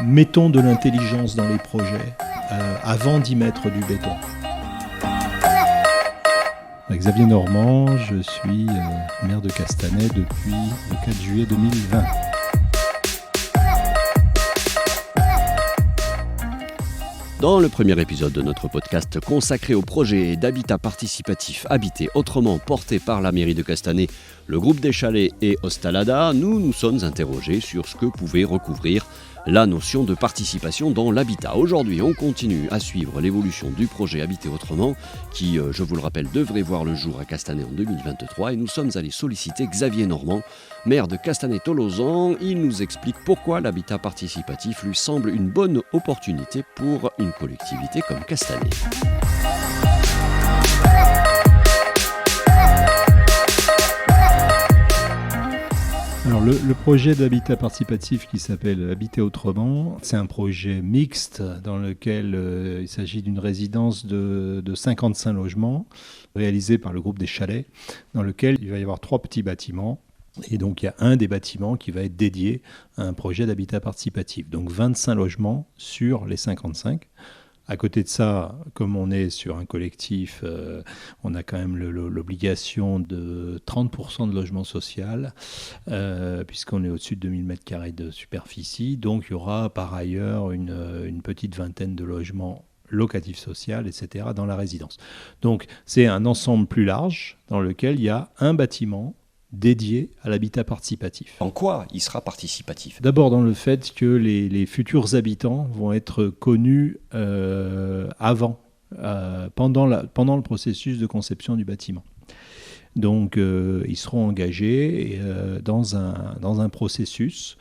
Mettons de l'intelligence dans les projets avant d'y mettre du béton. Xavier Normand, je suis maire de Castanet depuis le 4 juillet 2020. Dans le premier épisode de notre podcast consacré au projet d'habitat participatif Habiter autrement porté par la mairie de Castanet, le groupe des chalets et Hostalada, nous nous sommes interrogés sur ce que pouvait recouvrir la notion de participation dans l'habitat. Aujourd'hui, on continue à suivre l'évolution du projet Habiter autrement qui, je vous le rappelle, devrait voir le jour à Castanet en 2023 et nous sommes allés solliciter Xavier Normand, maire de Castanet-Tolosan. Il nous explique pourquoi l'habitat participatif lui semble une bonne opportunité pour une collectivité comme Castanet. Alors le projet d'habitat participatif qui s'appelle Habiter autrement, c'est un projet mixte dans lequel il s'agit d'une résidence de 55 logements réalisée par le groupe des chalets, dans lequel il va y avoir 3 petits bâtiments. Et donc il y a un des bâtiments qui va être dédié à un projet d'habitat participatif. Donc 25 logements sur les 55. À côté de ça, comme on est sur un collectif, on a quand même l'obligation de 30% de logement social, puisqu'on est au-dessus de 2000 m² de superficie. Donc il y aura par ailleurs une petite vingtaine de logements locatifs sociaux, etc. dans la résidence. Donc c'est un ensemble plus large dans lequel il y a un bâtiment dédié à l'habitat participatif. En quoi il sera participatif ? D'abord dans le fait que les futurs habitants vont être connus pendant le processus de conception du bâtiment. Donc ils seront engagés dans un processus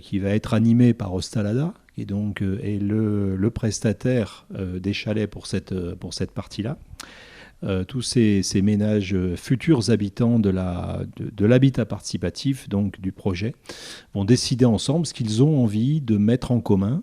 qui va être animé par Hostalada, qui est le prestataire des chalets pour cette partie-là. Tous ces ménages futurs habitants de l'habitat participatif, donc du projet, vont décider ensemble ce qu'ils ont envie de mettre en commun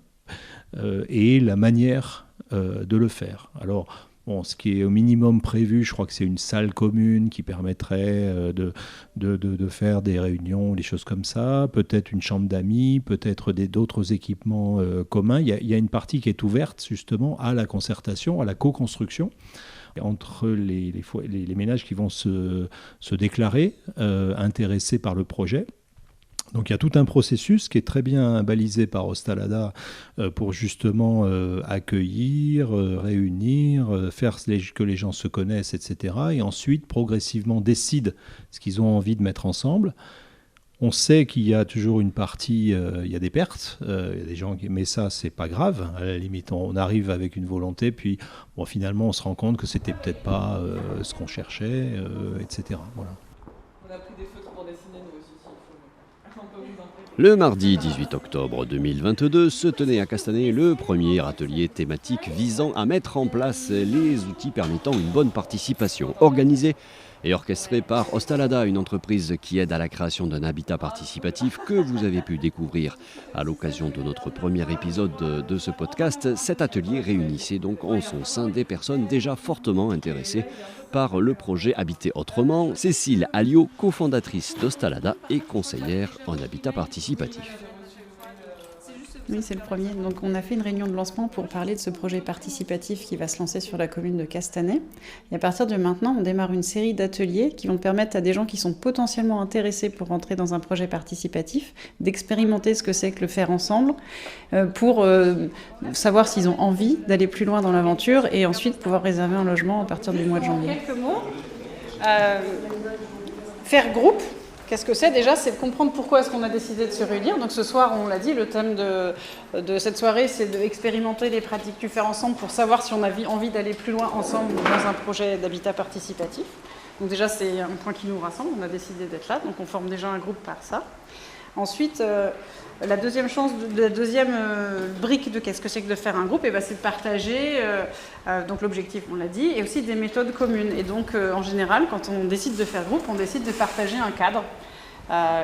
et la manière de le faire. Alors, ce qui est au minimum prévu, je crois que c'est une salle commune qui permettrait de faire des réunions, des choses comme ça, peut-être une chambre d'amis, peut-être d'autres équipements communs. Il y a une partie qui est ouverte justement à la concertation, à la co-construction, entre les ménages qui vont se déclarer intéressés par le projet. Donc il y a tout un processus qui est très bien balisé par Hostalada pour justement accueillir, réunir, faire que les gens se connaissent, etc. Et ensuite, progressivement, décident ce qu'ils ont envie de mettre ensemble. On sait qu'il y a toujours une partie, il y a des pertes, il y a des gens mais ça, c'est pas grave. À la limite, on arrive avec une volonté, puis finalement, on se rend compte que c'était peut-être pas ce qu'on cherchait, etc. Voilà. On a pris des feutres pour dessiner, nous aussi, s'il faut. Le mardi 18 octobre 2022 se tenait à Castanet le premier atelier thématique visant à mettre en place les outils permettant une bonne participation, organisé et orchestré par Hostalada, une entreprise qui aide à la création d'un habitat participatif que vous avez pu découvrir à l'occasion de notre premier épisode de ce podcast. Cet atelier réunissait donc en son sein des personnes déjà fortement intéressées par le projet Habiter autrement. Cécile Alliot, cofondatrice d'Hostalada et conseillère en habitat participatif. Oui, c'est le premier. Donc, on a fait une réunion de lancement pour parler de ce projet participatif qui va se lancer sur la commune de Castanet. Et à partir de maintenant, on démarre une série d'ateliers qui vont permettre à des gens qui sont potentiellement intéressés pour rentrer dans un projet participatif d'expérimenter ce que c'est que le faire ensemble pour savoir s'ils ont envie d'aller plus loin dans l'aventure et ensuite pouvoir réserver un logement à partir du mois de janvier. Quelques mots. Faire groupe. Qu'est-ce que c'est ? Déjà, c'est de comprendre pourquoi est-ce qu'on a décidé de se réunir. Donc ce soir, on l'a dit, le thème de cette soirée, c'est d'expérimenter les pratiques du faire ensemble pour savoir si on a envie d'aller plus loin ensemble dans un projet d'habitat participatif. Donc déjà, c'est un point qui nous rassemble. On a décidé d'être là, donc on forme déjà un groupe par ça. Ensuite, la deuxième brique de qu'est-ce que c'est que de faire un groupe, c'est de partager, donc l'objectif on l'a dit, et aussi des méthodes communes. Et donc en général, quand on décide de faire groupe, on décide de partager un cadre.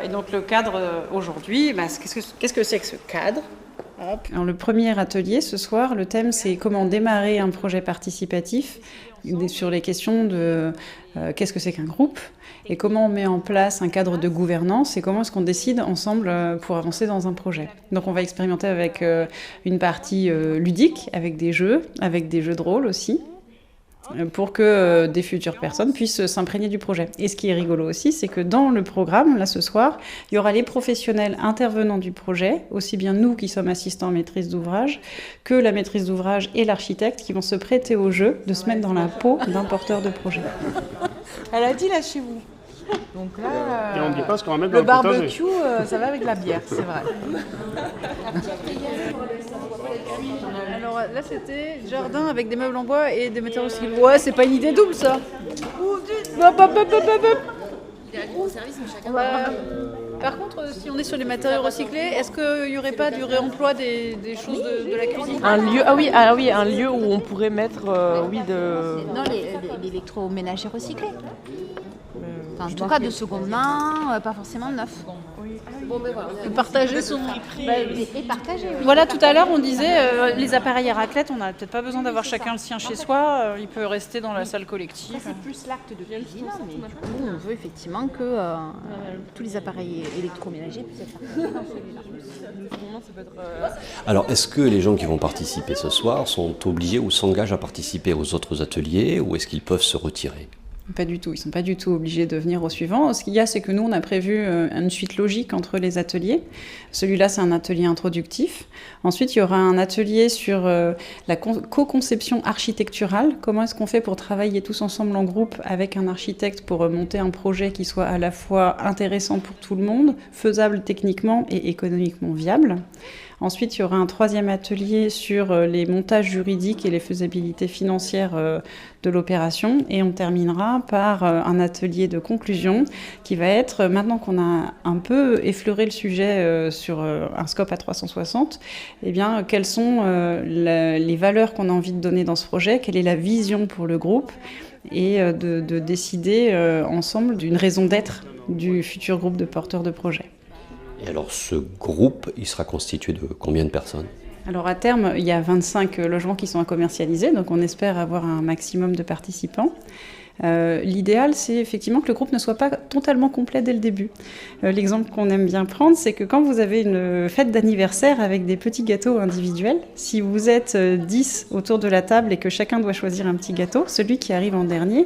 Et donc le cadre aujourd'hui, qu'est-ce que c'est que ce cadre ? Alors, le premier atelier ce soir, le thème c'est comment démarrer un projet participatif sur les questions de qu'est-ce que c'est qu'un groupe et comment on met en place un cadre de gouvernance et comment est-ce qu'on décide ensemble pour avancer dans un projet. Donc on va expérimenter avec une partie ludique, avec des jeux de rôle aussi, pour que des futures personnes puissent s'imprégner du projet. Et ce qui est rigolo aussi, c'est que dans le programme, là ce soir, il y aura les professionnels intervenants du projet, aussi bien nous qui sommes assistants maîtrise d'ouvrage, que la maîtrise d'ouvrage et l'architecte qui vont se prêter au jeu de se mettre dans la peau d'un porteur de projet. Elle a dit là chez vous. Donc là, et on dit pas ce qu'on va mettre dans le le potager. barbecue, ça va avec la bière, c'est vrai. Alors là, c'était jardin avec des meubles en bois et des matériaux recyclés. Ouais, c'est pas une idée double, ça. Par contre, si on est sur les matériaux recyclés, est-ce qu'il n'y aurait pas du réemploi des choses de la cuisine ? Un lieu, un lieu où on pourrait mettre, Non, l'électroménager recyclé. Enfin, en tout cas, de seconde main, pas forcément neuf. Partager son... Et partager, oui. Voilà, tout à l'heure, on disait, les appareils à raclette, on n'a peut-être pas besoin d'avoir chacun le sien chez soi, il peut rester dans la salle collective. C'est plus l'acte de cuisine, mais du coup, on veut effectivement que tous les appareils électroménagers puissent être participés dans celui-là. Alors, est-ce que les gens qui vont participer ce soir sont obligés ou s'engagent à participer aux autres ateliers ou est-ce qu'ils peuvent se retirer ? Pas du tout, ils ne sont pas du tout obligés de venir au suivant. Ce qu'il y a, c'est que nous, on a prévu une suite logique entre les ateliers. Celui-là, c'est un atelier introductif. Ensuite, il y aura un atelier sur la co-conception architecturale. Comment est-ce qu'on fait pour travailler tous ensemble en groupe avec un architecte pour monter un projet qui soit à la fois intéressant pour tout le monde, faisable techniquement et économiquement viable. Ensuite, il y aura un troisième atelier sur les montages juridiques et les faisabilités financières de l'opération. Et on terminera par un atelier de conclusion qui va être, maintenant qu'on a un peu effleuré le sujet sur un scope à 360, eh bien, quelles sont les valeurs qu'on a envie de donner dans ce projet, quelle est la vision pour le groupe et de décider ensemble d'une raison d'être du futur groupe de porteurs de projets. Et alors ce groupe, il sera constitué de combien de personnes ? Alors à terme, il y a 25 logements qui sont à commercialiser, donc on espère avoir un maximum de participants. L'idéal, c'est effectivement que le groupe ne soit pas totalement complet dès le début. L'exemple qu'on aime bien prendre, c'est que quand vous avez une fête d'anniversaire avec des petits gâteaux individuels, si vous êtes 10 autour de la table et que chacun doit choisir un petit gâteau, celui qui arrive en dernier,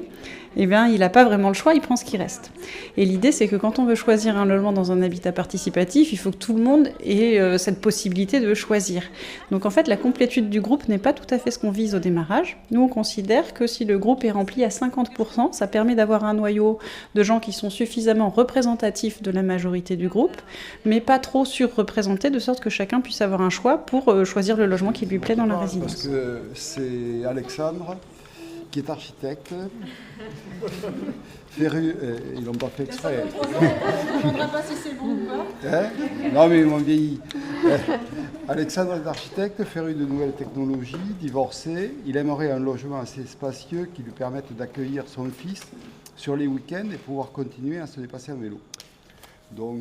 eh bien, il n'a pas vraiment le choix, il prend ce qui reste. Et l'idée, c'est que quand on veut choisir un logement dans un habitat participatif, il faut que tout le monde ait cette possibilité de choisir. Donc en fait, la complétude du groupe n'est pas tout à fait ce qu'on vise au démarrage. Nous, on considère que si le groupe est rempli à 50%, ça permet d'avoir un noyau de gens qui sont suffisamment représentatifs de la majorité du groupe, mais pas trop surreprésentés, de sorte que chacun puisse avoir un choix pour choisir le logement qui lui plaît dans la résidence. Parce que c'est Alexandre qui est architecte. Féru, ils l'ont pas fait exprès. On ne pas si c'est bon ou pas. Non mais ils m'ont vieilli. Alexandre est architecte, féru de nouvelles technologies, divorcé. Il aimerait un logement assez spacieux qui lui permette d'accueillir son fils sur les week-ends et pouvoir continuer à se déplacer en vélo.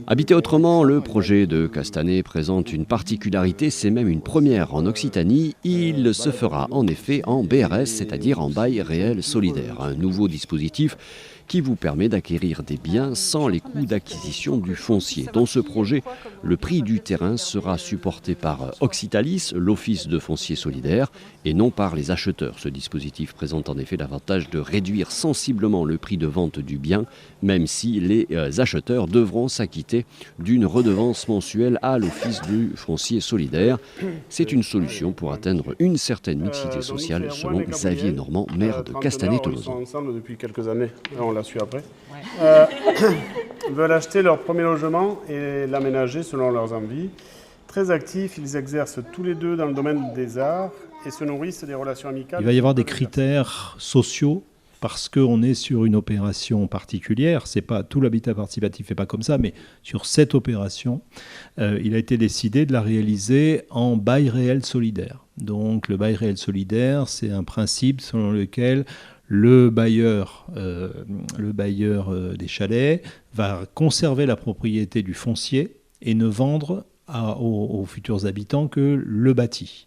Habiter autrement, le projet de Castanet présente une particularité, c'est même une première en Occitanie. Il se fera en effet en BRS, c'est-à-dire en bail réel solidaire, un nouveau dispositif qui vous permet d'acquérir des biens sans les coûts d'acquisition du foncier. Dans ce projet, le prix du terrain sera supporté par Occitalis, l'Office de foncier solidaire, et non par les acheteurs. Ce dispositif présente en effet l'avantage de réduire sensiblement le prix de vente du bien, même si les acheteurs devront s'acquitter d'une redevance mensuelle à l'Office du foncier solidaire. C'est une solution pour atteindre une certaine mixité sociale, selon Xavier Normand, maire de Castanet-Tolosan. Ils sont ensemble depuis quelques années, on l'a su après. Veulent acheter leur premier logement et l'aménager selon leurs envies. Très actifs, ils exercent tous les deux dans le domaine des arts et se nourrissent des relations amicales. Il va y avoir des critères sociaux parce qu'on est sur une opération particulière. C'est pas tout l'habitat participatif n'est pas comme ça, mais sur cette opération, il a été décidé de la réaliser en bail réel solidaire. Donc le bail réel solidaire, c'est un principe selon lequel le bailleur des chalets va conserver la propriété du foncier et ne vendre aux futurs habitants que le bâti.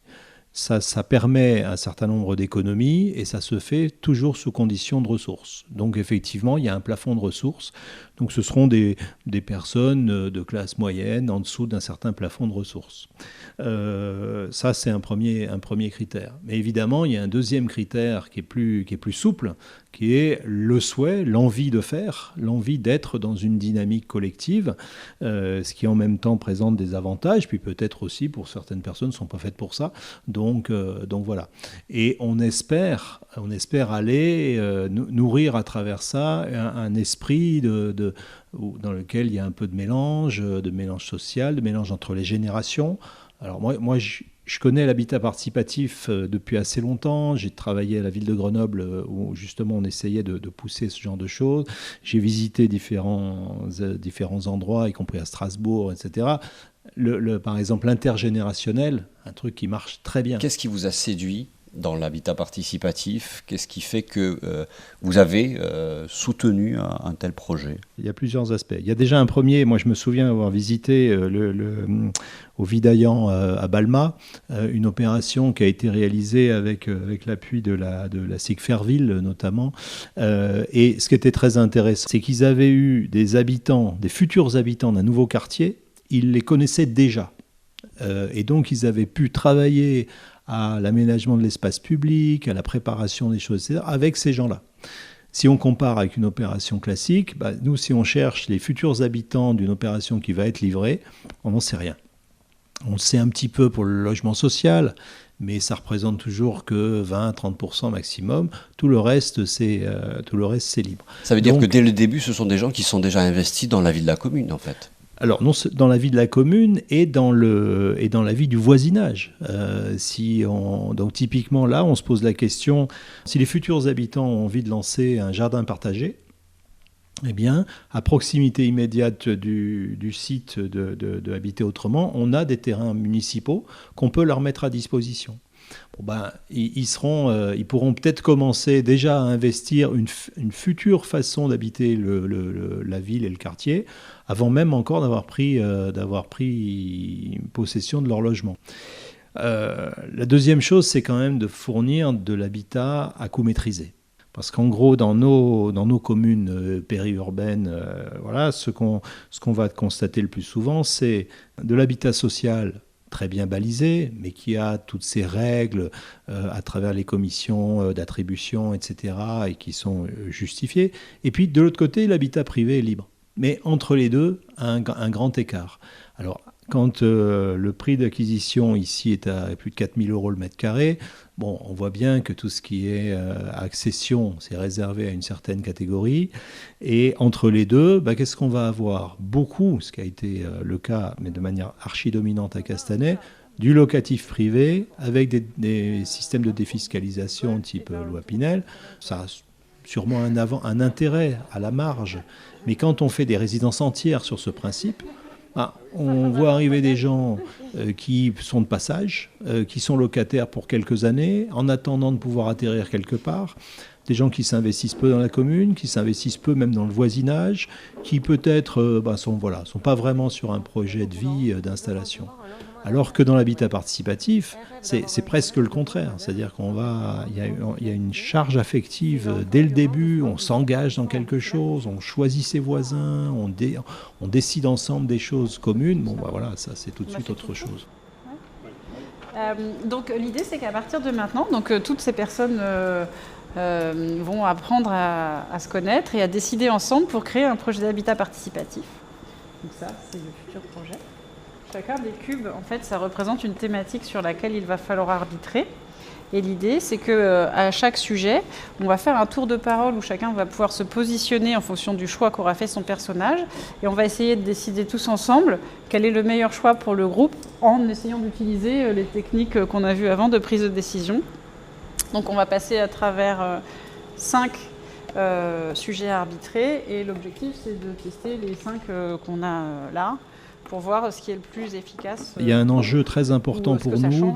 ça permet un certain nombre d'économies et ça se fait toujours sous condition de ressources. Donc effectivement, il y a un plafond de ressources. Donc ce seront des personnes de classe moyenne en dessous d'un certain plafond de ressources. Ça, c'est un premier critère. Mais évidemment, il y a un deuxième critère qui est plus souple, qui est le souhait, l'envie de faire, l'envie d'être dans une dynamique collective, ce qui en même temps présente des avantages, puis peut-être aussi pour certaines personnes ne sont pas faites pour ça. Donc voilà. Et on espère aller nourrir à travers ça un esprit dans lequel il y a un peu de mélange social, de mélange entre les générations. Alors moi je connais l'habitat participatif depuis assez longtemps. J'ai travaillé à la ville de Grenoble où justement on essayait de pousser ce genre de choses. J'ai visité différents endroits, y compris à Strasbourg, etc. Par exemple, l'intergénérationnel, un truc qui marche très bien. Qu'est-ce qui vous a séduit dans l'habitat participatif? Qu'est-ce qui fait que vous avez soutenu un tel projet? Il y a plusieurs aspects. Il y a déjà un premier, moi je me souviens avoir visité au Vidaillan à Balma, une opération qui a été réalisée avec l'appui de la SIG Fairville notamment. Et ce qui était très intéressant, c'est qu'ils avaient eu des futurs habitants d'un nouveau quartier, ils les connaissaient déjà. Et donc ils avaient pu travailler à l'aménagement de l'espace public, à la préparation des choses, etc., avec ces gens-là. Si on compare avec une opération classique, nous, si on cherche les futurs habitants d'une opération qui va être livrée, on n'en sait rien. On le sait un petit peu pour le logement social, mais ça représente toujours que 20-30% maximum. Tout le reste, c'est libre. Ça veut dire que dès le début, ce sont des gens qui sont déjà investis dans la vie de la commune, en fait. Alors, dans la vie de la commune et dans la vie du voisinage. Donc, typiquement, là, on se pose la question, si les futurs habitants ont envie de lancer un jardin partagé, eh bien, à proximité immédiate du site de Habiter Autrement, on a des terrains municipaux qu'on peut leur mettre à disposition. Ils pourront peut-être commencer déjà à investir une future façon d'habiter la ville et le quartier, avant même encore d'avoir pris possession de leur logement. La deuxième chose, c'est quand même de fournir de l'habitat à coût maîtrisé. Parce qu'en gros, dans nos communes périurbaines, ce qu'on va constater le plus souvent, c'est de l'habitat social très bien balisé, mais qui a toutes ces règles à travers les commissions d'attribution, etc., et qui sont justifiées. Et puis, de l'autre côté, l'habitat privé est libre. Mais entre les deux, un grand écart. Alors, quand le prix d'acquisition ici est à plus de 4 000 € le mètre carré, on voit bien que tout ce qui est accession, c'est réservé à une certaine catégorie. Et entre les deux, qu'est-ce qu'on va avoir? Beaucoup, ce qui a été le cas, mais de manière archi-dominante à Castanet, du locatif privé avec des systèmes de défiscalisation type loi Pinel. Ça a sûrement un intérêt à la marge. Mais quand on fait des résidences entières sur ce principe, on voit arriver des gens qui sont de passage, qui sont locataires pour quelques années, en attendant de pouvoir atterrir quelque part. Des gens qui s'investissent peu dans la commune, qui s'investissent peu même dans le voisinage, qui peut-être sont pas vraiment sur un projet de vie d'installation. Alors que dans l'habitat participatif, c'est presque le contraire. C'est-à-dire il y a une charge affective dès le début, on s'engage dans quelque chose, on choisit ses voisins, on décide ensemble des choses communes. Ça c'est tout de suite autre chose. Donc l'idée c'est qu'à partir de maintenant, toutes ces personnes vont apprendre à se connaître et à décider ensemble pour créer un projet d'habitat participatif. Donc ça, c'est le futur projet. Chacun des cubes, en fait, ça représente une thématique sur laquelle il va falloir arbitrer. Et l'idée, c'est qu'à chaque sujet, on va faire un tour de parole où chacun va pouvoir se positionner en fonction du choix qu'aura fait son personnage. Et on va essayer de décider tous ensemble quel est le meilleur choix pour le groupe en essayant d'utiliser les techniques qu'on a vues avant de prise de décision. Donc on va passer à travers 5 sujets à arbitrer. Et l'objectif, c'est de tester les 5 qu'on a là, pour voir ce qui est le plus efficace. Il y a un enjeu très important pour nous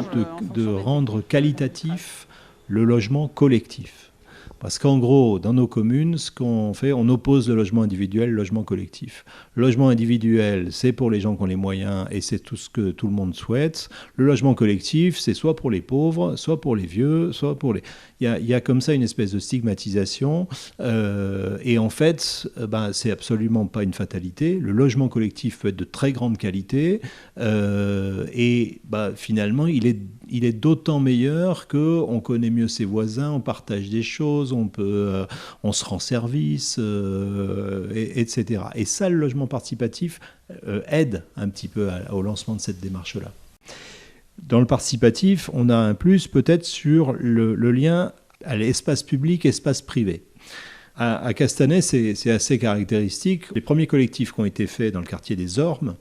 de rendre qualitatif le logement collectif. Parce qu'en gros, dans nos communes, ce qu'on fait, on oppose le logement individuel, le logement collectif. Le logement individuel, c'est pour les gens qui ont les moyens et c'est tout ce que tout le monde souhaite. Le logement collectif, c'est soit pour les pauvres, soit pour les vieux, soit pour les... Il y a comme ça une espèce de stigmatisation et en fait, c'est absolument pas une fatalité. Le logement collectif peut être de très grande qualité et finalement, il est d'autant meilleur qu'on connaît mieux ses voisins, on partage des choses, on se rend service, etc. Et ça, le logement participatif aide un petit peu au lancement de cette démarche-là. Dans le participatif, on a un plus peut-être sur le lien à l'espace public, espace privé. À Castanet, c'est assez caractéristique. Les premiers collectifs qui ont été faits dans le quartier des Ormes,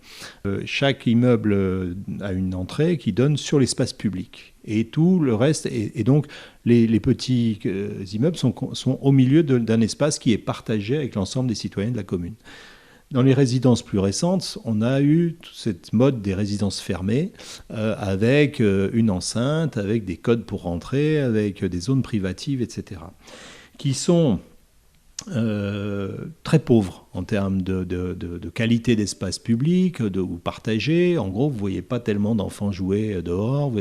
chaque immeuble a une entrée qui donne sur l'espace public. Et tout le reste, et donc les petits immeubles sont au milieu d'un espace qui est partagé avec l'ensemble des citoyens de la commune. Dans les résidences plus récentes, on a eu cette mode des résidences fermées avec une enceinte, avec des codes pour rentrer, avec des zones privatives, etc. qui sont très pauvres en termes de qualité d'espace public, ou partagé. En gros, vous ne voyez pas tellement d'enfants jouer dehors, vous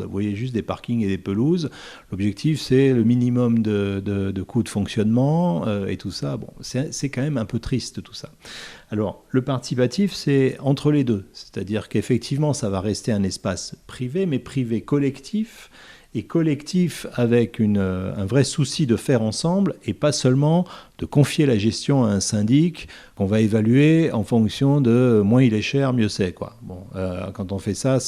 voyez juste des parkings et des pelouses. L'objectif, c'est le minimum de coûts de fonctionnement et tout ça. Bon, c'est quand même un peu triste tout ça. Alors, le participatif, c'est entre les deux. C'est-à-dire qu'effectivement, ça va rester un espace privé, mais privé collectif, et collectif avec un vrai souci de faire ensemble et pas seulement de confier la gestion à un syndic qu'on va évaluer en fonction de moins il est cher, mieux c'est, quoi. Bon, quand on fait ça,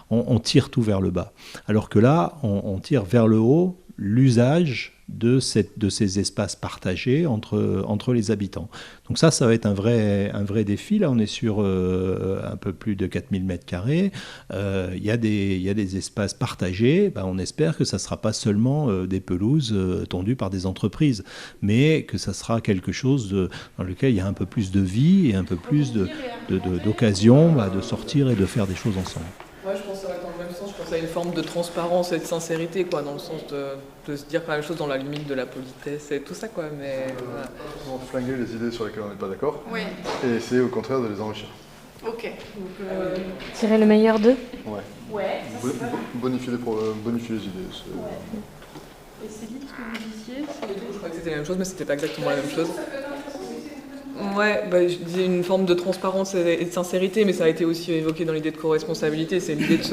on tire tout vers le bas. Alors que là, on tire vers le haut l'usage de ces espaces partagés entre les habitants. Donc ça va être un vrai défi. Là, on est sur un peu plus de 4000 m². Il y a des espaces partagés. On espère que ça ne sera pas seulement des pelouses tondues par des entreprises, mais que ça sera quelque chose dans lequel il y a un peu plus de vie et un peu plus d'occasion de sortir et de faire des choses ensemble. Ouais, je pense que ça va être dans le même sens. Je pense à une forme de transparence et de sincérité, quoi, dans le sens de se dire la même chose dans la limite de la politesse et tout ça, quoi. Mais voilà. On va flinguer les idées sur lesquelles on n'est pas d'accord, Oui. et essayer au contraire de les enrichir. Ok. Tirer le meilleur d'eux. Ouais. Bonifier les idées. Et Céline, ce que vous disiez, Je crois que c'était la même chose, mais c'était pas exactement la même chose. Ouais, je disais une forme de transparence et de sincérité, mais ça a été aussi évoqué dans l'idée de co-responsabilité. C'est l'idée de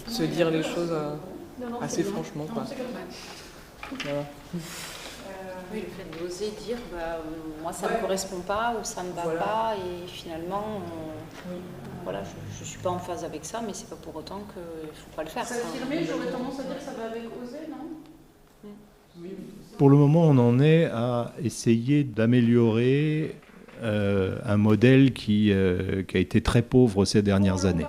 se dire les choses assez franchement, quoi. Voilà. Oui, le fait d'oser dire moi ça ne me correspond pas ou ça ne va pas, et finalement voilà, je ne suis pas en phase avec ça, mais c'est pas pour autant qu'il ne faut pas le faire. S'affirmer, j'aurais tendance à dire que ça va avec oser, non ? Pour le moment, on en est à essayer d'améliorer un modèle qui a été très pauvre ces dernières années.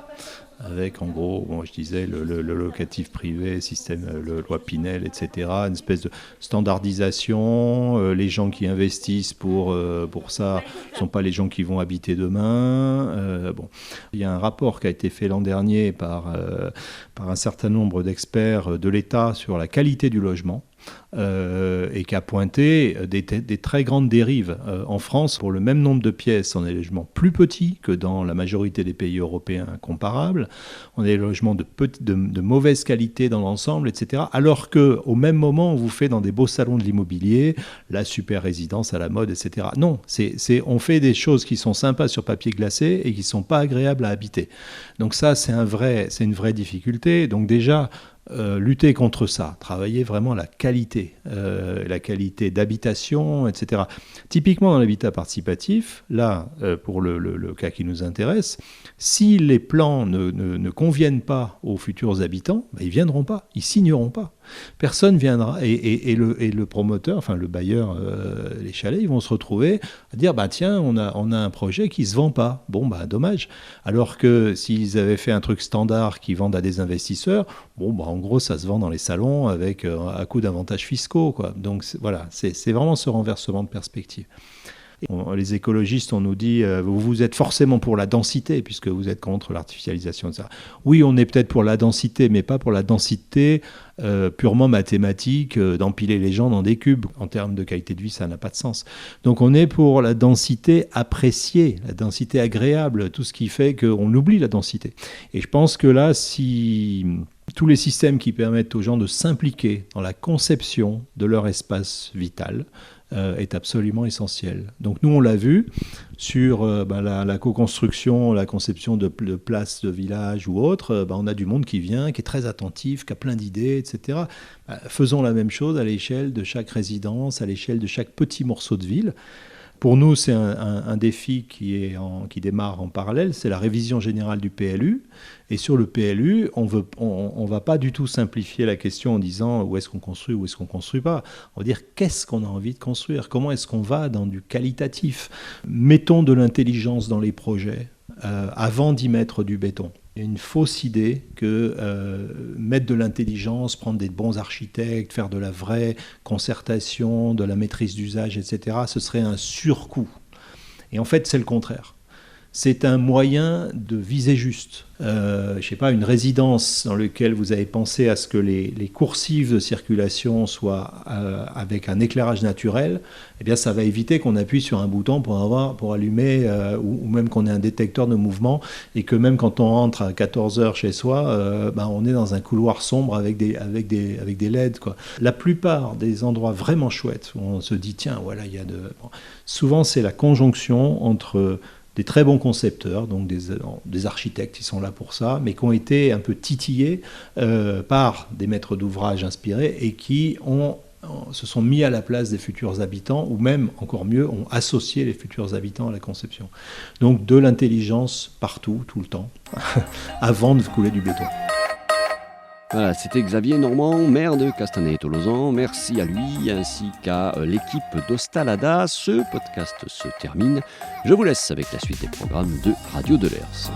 Avec en gros, je disais, le locatif privé, système, loi Pinel, etc., une espèce de standardisation. Les gens qui investissent pour ça ne sont pas les gens qui vont habiter demain. Il y a un rapport qui a été fait l'an dernier par un certain nombre d'experts de l'État sur la qualité du logement. Et qui a pointé des très grandes dérives. En France, pour le même nombre de pièces, on a des logements plus petits que dans la majorité des pays européens comparables. On a des logements de mauvaise qualité dans l'ensemble, etc. Alors qu'au même moment, on vous fait dans des beaux salons de l'immobilier la super résidence à la mode, etc. Non, on fait des choses qui sont sympas sur papier glacé et qui ne sont pas agréables à habiter. Donc ça, c'est une vraie difficulté. Donc déjà, lutter contre ça, travailler vraiment la qualité d'habitation, etc. Typiquement dans l'habitat participatif, là, pour le cas qui nous intéresse, si les plans ne conviennent pas aux futurs habitants, ils ne viendront pas, ils ne signeront pas. Personne viendra, et le promoteur, enfin le bailleur, les chalets, ils vont se retrouver à dire tiens, on a un projet qui ne se vend pas. Dommage. Alors que s'ils avaient fait un truc standard qui vendent à des investisseurs, en gros, ça se vend dans les salons avec à coup d'avantages fiscaux, quoi. Donc voilà, c'est vraiment ce renversement de perspective. Les écologistes, on nous dit vous êtes forcément pour la densité puisque vous êtes contre l'artificialisation, etc. Oui, on est peut-être pour la densité, mais pas pour la densité purement mathématique, d'empiler les gens dans des cubes. En termes de qualité de vie, ça n'a pas de sens. Donc on est pour la densité appréciée, la densité agréable, tout ce qui fait qu'on oublie la densité. Et je pense que là, si tous les systèmes qui permettent aux gens de s'impliquer dans la conception de leur espace vital est absolument essentiel. Donc nous, on l'a vu sur la co-construction, la conception de places de village ou autre. On a du monde qui vient, qui est très attentif, qui a plein d'idées, etc. Faisons la même chose à l'échelle de chaque résidence, à l'échelle de chaque petit morceau de ville. Pour nous, c'est un défi qui démarre en parallèle, c'est la révision générale du PLU. Et sur le PLU, on va pas du tout simplifier la question en disant où est-ce qu'on construit, où est-ce qu'on construit pas. On va dire qu'est-ce qu'on a envie de construire, comment est-ce qu'on va dans du qualitatif. Mettons de l'intelligence dans les projets avant d'y mettre du béton. Il y a une fausse idée que mettre de l'intelligence, prendre des bons architectes, faire de la vraie concertation, de la maîtrise d'usage, etc., ce serait un surcoût. Et en fait, c'est le contraire. C'est un moyen de viser juste. Je sais pas, une résidence dans laquelle vous avez pensé à ce que les coursives de circulation soient avec un éclairage naturel, eh bien ça va éviter qu'on appuie sur un bouton pour allumer ou même qu'on ait un détecteur de mouvement et que même quand on rentre à 14h chez soi, on est dans un couloir sombre avec des LED, quoi. La plupart des endroits vraiment chouettes où on se dit tiens voilà il y a souvent c'est la conjonction entre des très bons concepteurs, donc des architectes qui sont là pour ça, mais qui ont été un peu titillés par des maîtres d'ouvrage inspirés et qui se sont mis à la place des futurs habitants, ou même, encore mieux, ont associé les futurs habitants à la conception. Donc de l'intelligence partout, tout le temps, avant de couler du béton. Voilà, c'était Xavier Normand, maire de Castanet-Tolosan. Merci à lui ainsi qu'à l'équipe d'Ostalada. Ce podcast se termine. Je vous laisse avec la suite des programmes de Radio Delers.